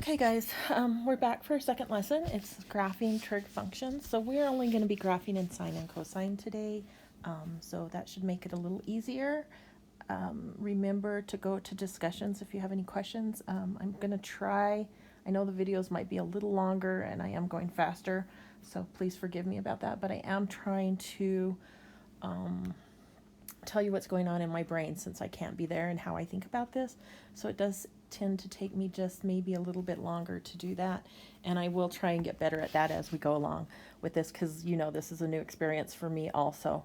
Okay guys, we're back for a second lesson. It's graphing trig functions. So we're only going to be graphing in sine and cosine today. So that should make it a little easier. Remember to go to discussions if you have any questions. I'm going to try, I know the videos might be a little longer and I am going faster, so please forgive me about that, but I am trying to tell you what's going on in my brain since I can't be there and how I think about this. So it does tend to take me just maybe a little bit longer to do that, and I will try and get better at that as we go along with this, because you know this is a new experience for me also.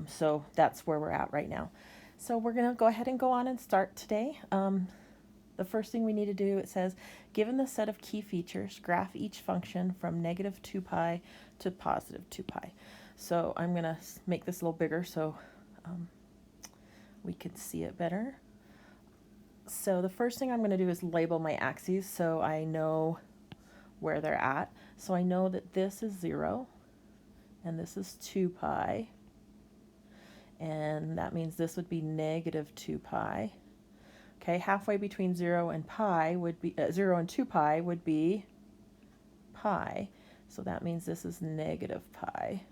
So that's where we're at right now. So we're going to go ahead and go on and start today. The first thing we need to do, it says, given the set of key features, graph each function from negative 2 pi to positive 2 pi. So I'm going to make this a little bigger so we can see it better. So the first thing I'm going to do is label my axes so I know where they're at. So I know that this is 0 and this is 2 pi, and that means this would be negative 2 pi. Okay, halfway between 0 and pi would be 0 and 2 pi would be pi, so that means this is negative pi,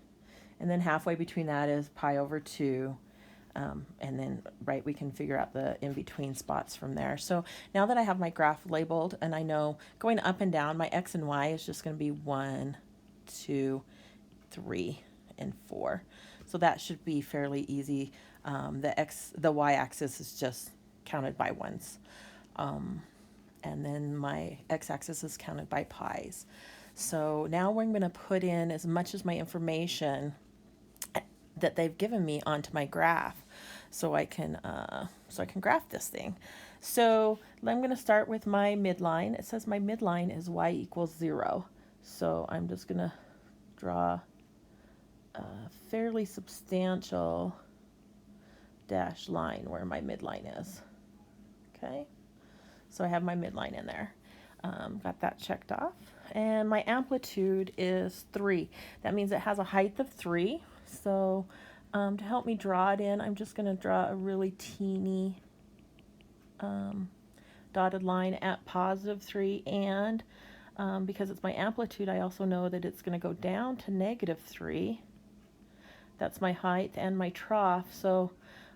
and then halfway between that is pi over 2. And then, right, we can figure out the in-between spots from there. So now that I have my graph labeled and I know going up and down, my x and y is just going to be 1, 2, 3, and 4. So that should be fairly easy. The y-axis is just counted by ones. And then my x-axis is counted by pi's. So now I'm going to put in as much as my information that they've given me onto my graph, so I can graph this thing. So I'm going to start with my midline. It says my midline is y equals 0. So I'm just going to draw a fairly substantial dashed line where my midline is. Okay, so I have my midline in there. Got that checked off. And my amplitude is 3. That means it has a height of 3. So to help me draw it in, I'm just going to draw a really teeny dotted line at positive 3. And because it's my amplitude, I also know that it's going to go down to negative 3. That's my height and my trough. So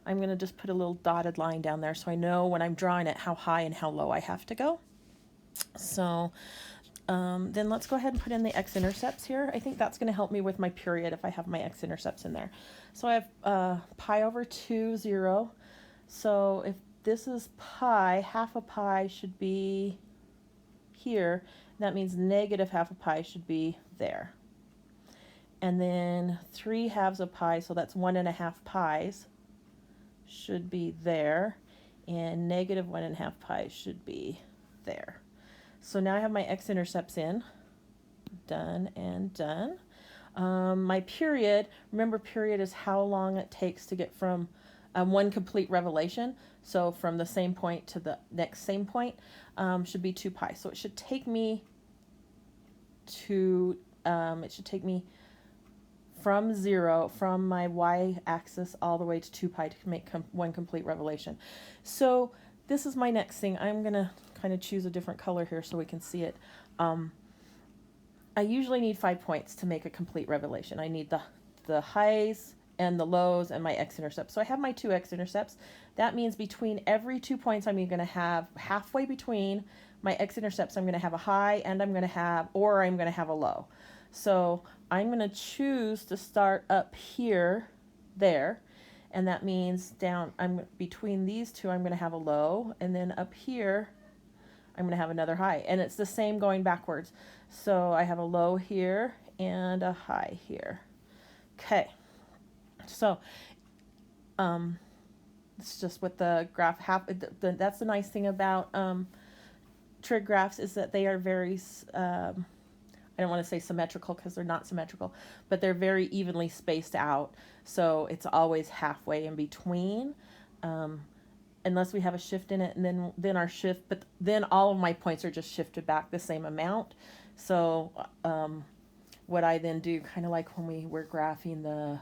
I'm going to just put a little dotted line down there so I know when I'm drawing it how high and how low I have to go. So then let's go ahead and put in the x-intercepts here. I think that's going to help me with my period if I have my x-intercepts in there. So I have pi over 2, 0. So if this is pi, half a pi should be here. That means negative half a pi should be there. And then 3 halves of pi, so that's 1.5 pi's, should be there. And negative 1.5 pi should be there. So now I have my x-intercepts in. Done and done. My period, remember period is how long it takes to get from one complete revelation. So from the same point to the next same point should be 2 pi. So it should take me to, from 0, from my y-axis all the way to 2 pi to make one complete revelation. So this is my next thing. I'm going to kind of choose a different color here so we can see it. I usually need 5 points to make a complete revelation. I need the highs and the lows and my x-intercepts. So I have my 2 x-intercepts. That means between every 2 points I'm going to have halfway between my x-intercepts, I'm going to have a high and I'm going to have a low. So I'm going to choose to start up here, there. And that means down, between these two, I'm going to have a low, and then up here, I'm going to have another high. And it's the same going backwards. So I have a low here and a high here. Okay. So it's just what the graph that's the nice thing about trig graphs, is that they are very I don't want to say symmetrical because they're not symmetrical, but they're very evenly spaced out. So it's always halfway in between, unless we have a shift in it, and then our shift, but then all of my points are just shifted back the same amount. So what I then do, kind of like when we were graphing the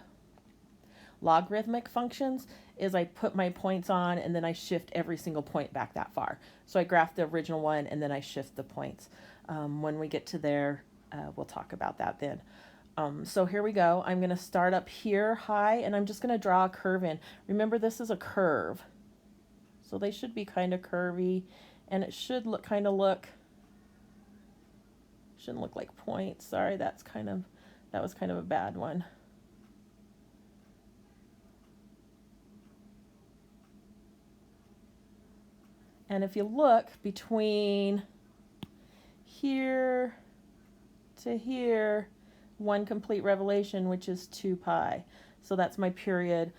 logarithmic functions, is I put my points on and then I shift every single point back that far. So I graph the original one and then I shift the points. When we get to there, we'll talk about that then. So here we go. I'm going to start up here high and I'm just going to draw a curve in. Remember, this is a curve. So they should be kind of curvy, and it should look shouldn't look like points. Sorry, that was kind of a bad one. And if you look between here to here, one complete revelation, which is 2 pi. So that's my period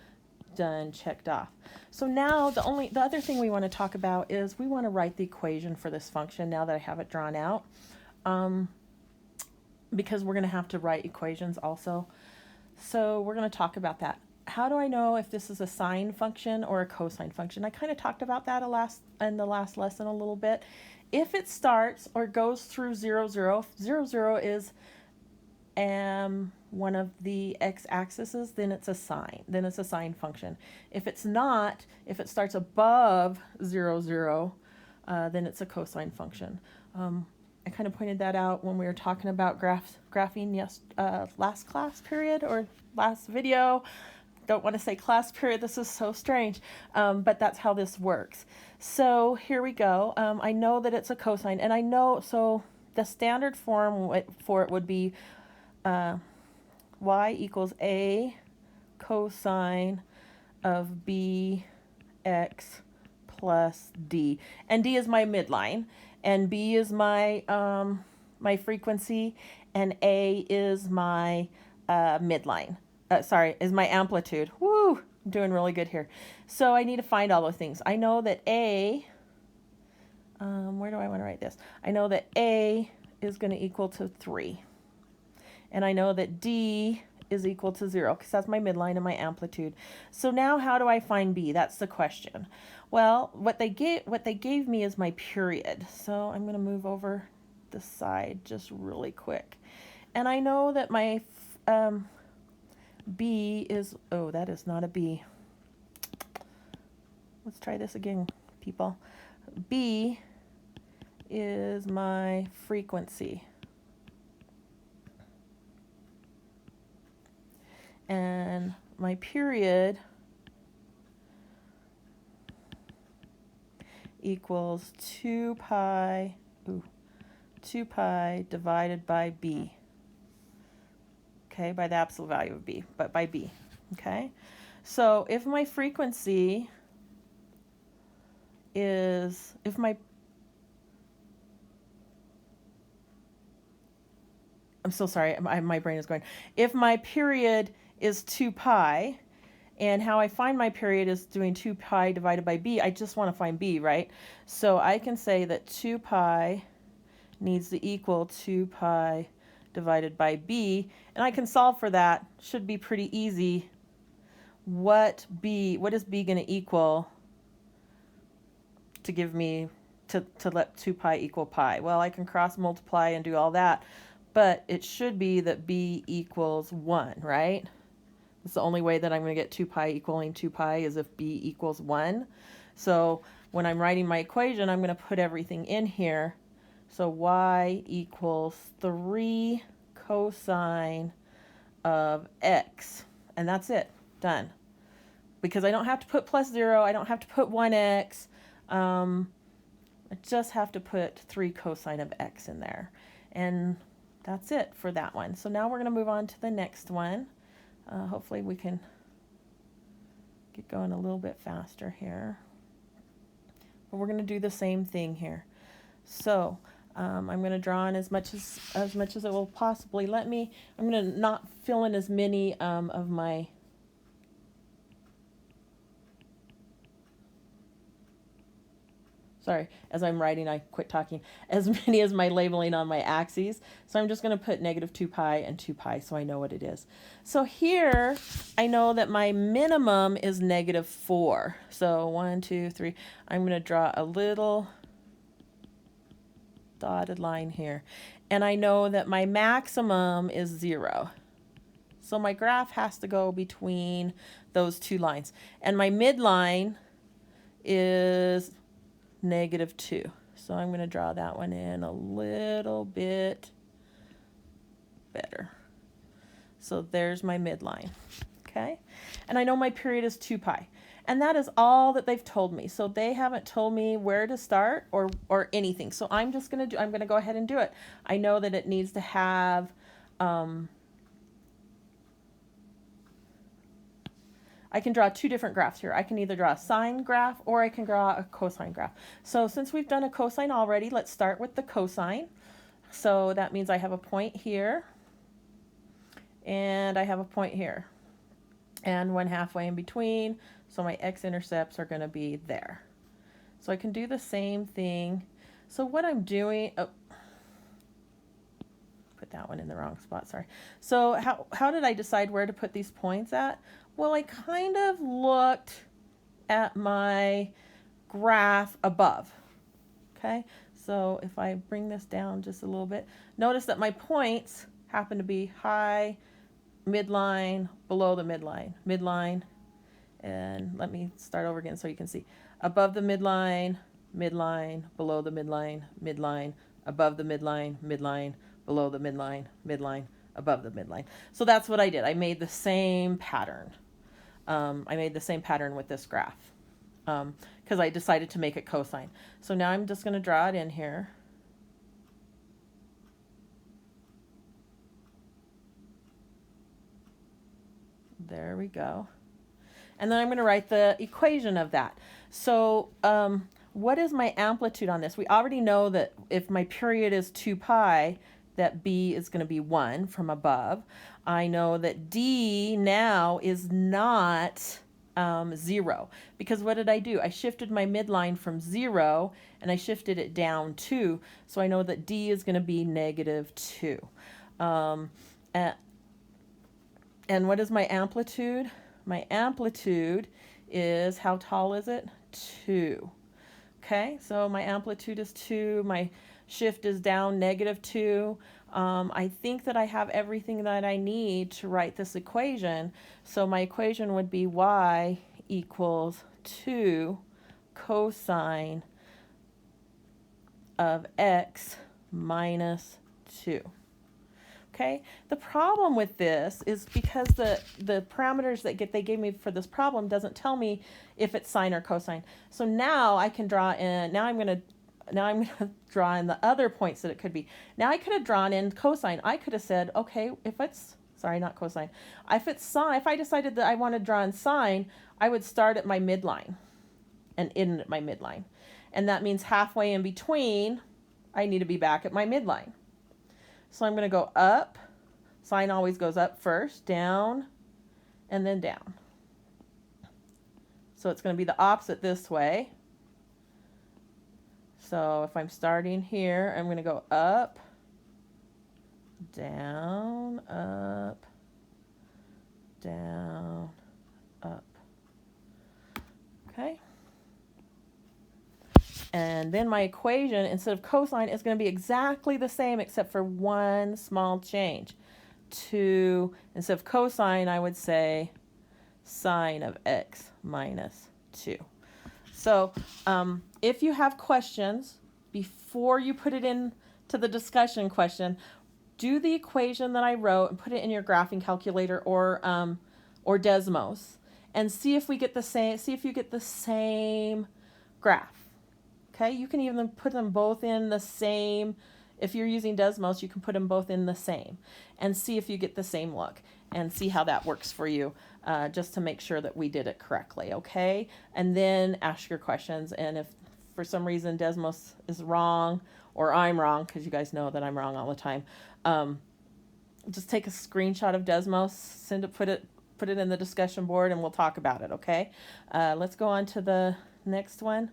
done, checked off. So now the other thing we want to talk about is we want to write the equation for this function now that I have it drawn out, because we're going to have to write equations also. So we're going to talk about that. How do I know if this is a sine function or a cosine function? I kind of talked about that in the last lesson a little bit. If it starts or goes through 0, 0, 0, 0 is one of the x-axes, then it's a sine function. If it's not, if it starts above 0, 0, then it's a cosine function. I kind of pointed that out when we were talking about graphing last class period or last video. Don't want to say class period, this is so strange, but that's how this works. So here we go. I know that it's a cosine, and I know, so the standard form for it would be y equals a cosine of bx plus d. And d is my midline, and b is my my frequency, and a is my midline. Is my amplitude. Woo! I'm doing really good here. So I need to find all those things. I know that a, where do I want to write this? I know that a is going to equal to 3. And I know that d is equal to 0 because that's my midline and my amplitude. So now how do I find b? That's the question. Well, what they gave me is my period. So I'm going to move over the side just really quick. And I know that my b is, oh, that is not a b. Let's try this again, people. B is my frequency. And my period equals 2 pi divided by b. Okay, by the absolute value of b, but by b. Okay, so if my frequency is, I'm so sorry, my brain is going. If my period is 2 pi, and how I find my period is doing 2 pi divided by b, I just want to find b, right? So I can say that 2 pi needs to equal 2 pi divided by b, and I can solve for that. Should be pretty easy. What is b going to equal to give me, to let 2 pi equal pi? Well, I can cross multiply and do all that, but it should be that b equals 1, right? It's the only way that I'm going to get 2 pi equaling 2 pi is if b equals 1. So when I'm writing my equation, I'm going to put everything in here. So y equals 3 cosine of x. And that's it. Done. Because I don't have to put plus 0. I don't have to put 1x. I just have to put 3 cosine of x in there. And that's it for that one. So now we're going to move on to the next one. Hopefully we can get going a little bit faster here. But we're going to do the same thing here. So I'm going to draw in as much as it will possibly let me. I'm going to not fill in as many of my as I'm writing, I quit talking, as many as my labeling on my axes. So I'm just going to put negative 2 pi and 2 pi so I know what it is. So here I know that my minimum is negative 4. So 1, 2, 3. I'm going to draw a little dotted line here. And I know that my maximum is 0. So So my graph has to go between those two lines. And my midline is -2. So I'm going to draw that one in a little bit better. So there's my midline, okay? And I know my period is 2 pi. And that is all that they've told me. So they haven't told me where to start or anything. So I'm just going to I'm going to go ahead and do it. I know that it needs to have, I can draw two different graphs here. I can either draw a sine graph or I can draw a cosine graph. So since we've done a cosine already, let's start with the cosine. So that means I have a point here and I have a point here and one halfway in between. So my x-intercepts are going to be there. So I can do the same thing. So what I'm doing, oh, put that one in the wrong spot, sorry. So how did I decide where to put these points at? Well, I kind of looked at my graph above, okay? So if I bring this down just a little bit, notice that my points happen to be high, midline, below the midline, midline, and let me start over again so you can see. Above the midline, midline, below the midline, midline, above the midline, midline, below the midline, midline, above the midline. So that's what I did. I made the same pattern. I made the same pattern with this graph because I decided to make it cosine. So now I'm just going to draw it in here. There we go. And then I'm going to write the equation of that. So what is my amplitude on this? We already know that if my period is 2 pi, that B is going to be 1 from above. I know that D now is not 0. Because what did I do? I shifted my midline from 0 and I shifted it down 2. So I know that D is going to be -2. And what is my amplitude? My amplitude is, how tall is it? 2. Okay, so my amplitude is 2. My shift is down -2. I think that I have everything that I need to write this equation. So my equation would be y equals 2 cosine of x minus 2. Okay, the problem with this is because the parameters that they gave me for this problem doesn't tell me if it's sine or cosine. So now I can draw in, now I'm going to draw in the other points that it could be. Now I could have drawn in cosine. I could have said, okay, if it's, sorry, not cosine. If it's sine, if I decided that I want to draw in sine, I would start at my midline and end at my midline. And that means halfway in between, I need to be back at my midline. So I'm going to go up. Sine always goes up first, down, and then down. So it's going to be the opposite this way. So if I'm starting here, I'm going to go up, down, up, down, up. Okay. And then my equation, instead of cosine, is going to be exactly the same except for one small change. Instead of cosine, I would say sine of x minus 2. So if you have questions, before you put it into the discussion question, do the equation that I wrote and put it in your graphing calculator or Desmos, and see if we get the same. See if you get the same graph. Okay, you can even put them both in the same. If you're using Desmos, you can put them both in the same and see if you get the same look and see how that works for you, just to make sure that we did it correctly, okay? And then ask your questions, and if for some reason Desmos is wrong or I'm wrong, because you guys know that I'm wrong all the time, just take a screenshot of Desmos, put it in the discussion board, and we'll talk about it, okay? Let's go on to the next one.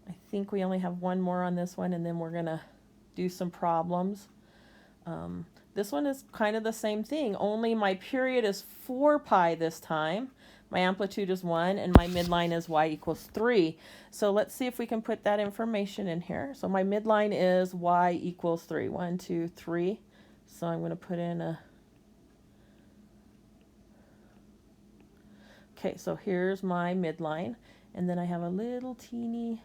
I think we only have one more on this one, and then we're going to do some problems. This one is kind of the same thing, only my period is 4 pi this time. My amplitude is 1, and my midline is y equals 3. So let's see if we can put that information in here. So my midline is y equals 3. 1, 2, 3. So I'm going to put in a Okay, so here's my midline, and then I have a little teeny,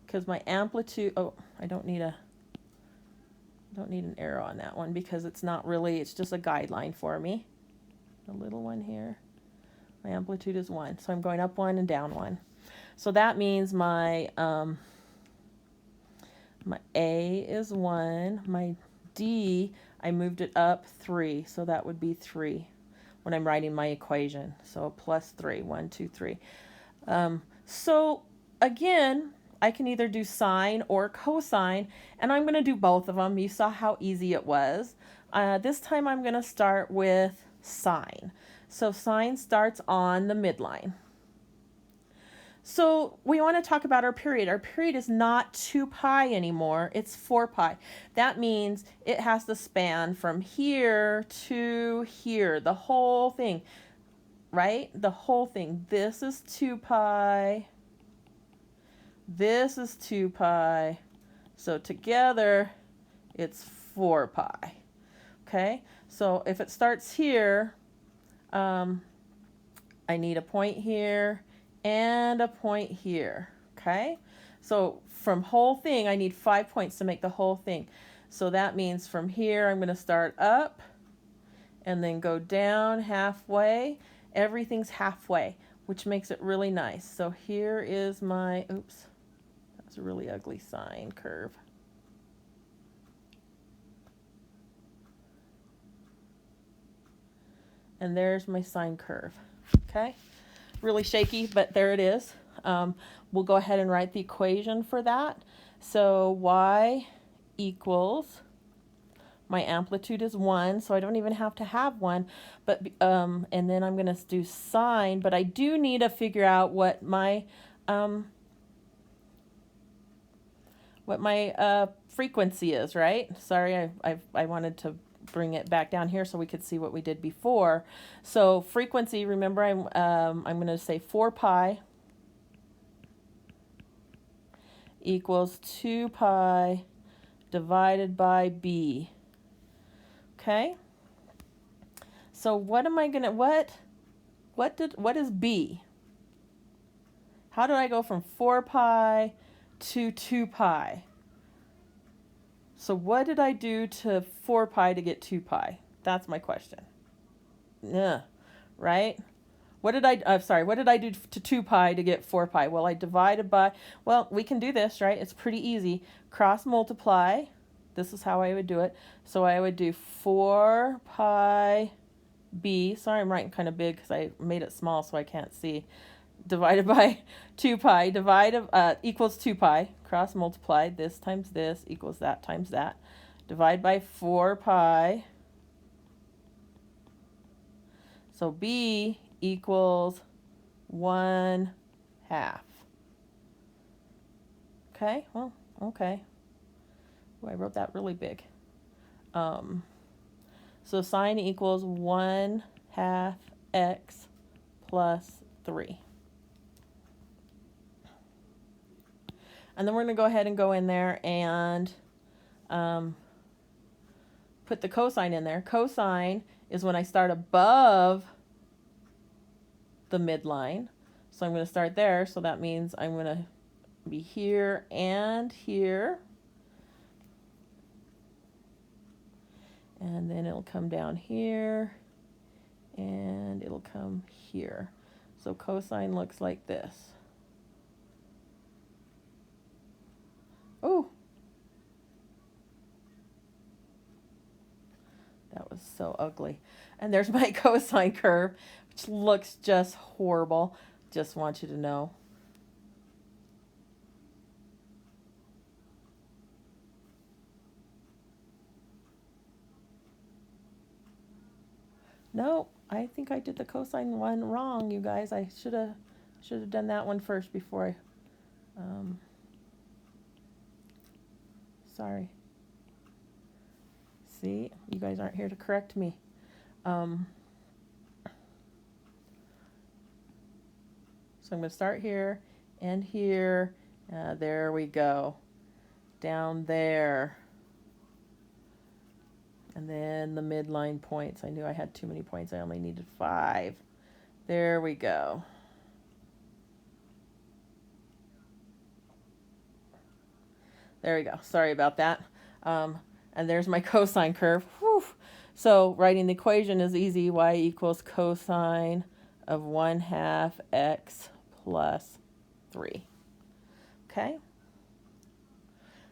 because my amplitude, oh, I don't need an arrow on that one because it's not really, it's just a guideline for me. A little one here. My amplitude is 1, so I'm going up 1 and down 1. So that means my A is 1, my D, I moved it up 3, so that would be 3 when I'm writing my equation. So plus 3, 1, 2, 3. So again, I can either do sine or cosine, and I'm going to do both of them. You saw how easy it was. This time I'm going to start with sine. So sine starts on the midline. So we want to talk about our period. Our period is not 2 pi anymore, it's 4 pi. That means it has to span from here to here, the whole thing, right? The whole thing. This is 2 pi. This is 2 pi. So together, it's 4 pi. Okay? So if it starts here, I need a point here and a point here. Okay? So from whole thing, I need 5 points to make the whole thing. So that means from here, I'm going to start up and then go down halfway. Everything's halfway, which makes it really nice. So here is my, oops, that's a really ugly sine curve. And there's my sine curve. Okay, really shaky, but there it is. We'll go ahead and write the equation for that. So y equals, my amplitude is 1, so I don't even have to have 1, but and then I'm going to do sine, but I do need to figure out what my frequency is, right? Sorry, I wanted to bring it back down here so we could see what we did before. So frequency, remember I'm going to say 4 pi equals 2 pi divided by b. Okay? So what am I going to, what is b? How did I go from 4 pi to 2 pi? So what did I do to 4 pi to get 2 pi? That's my question. Yeah, right? What did I do to 2 pi to get 4 pi? Well, I divided by, well, we can do this, right? It's pretty easy. Cross multiply. This is how I would do it. So I would do 4 pi b. Sorry, I'm writing kind of big because I made it small so I can't see. Divided by 2 pi, equals 2 pi, cross multiply, this times this equals that times that, divide by 4 pi, so b equals 1/2. Okay, well, okay. Oh, I wrote that really big. So sine equals 1/2 x plus 3. And then we're going to go ahead and go in there and put the cosine in there. Cosine is when I start above the midline. So I'm going to start there. So that means I'm going to be here and here. And then it'll come down here. And it'll come here. So cosine looks like this. Oh, that was so ugly. And there's my cosine curve, which looks just horrible. Just want you to know. No, I think I did the cosine one wrong, you guys. I should have done that one first before I sorry. See, you guys aren't here to correct me. So I'm going to start here and here. There we go. Down there. And then the midline points. I knew I had too many points. I only needed 5. There we go. There we go. Sorry about that. And there's my cosine curve. Whew. So writing the equation is easy. Y equals cosine of 1/2 x plus 3. Okay?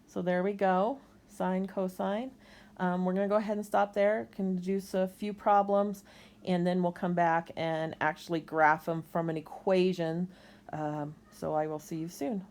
So there we go. Sine, cosine. We're going to go ahead and stop there. Can do a few problems, and then we'll come back and actually graph them from an equation. So I will see you soon.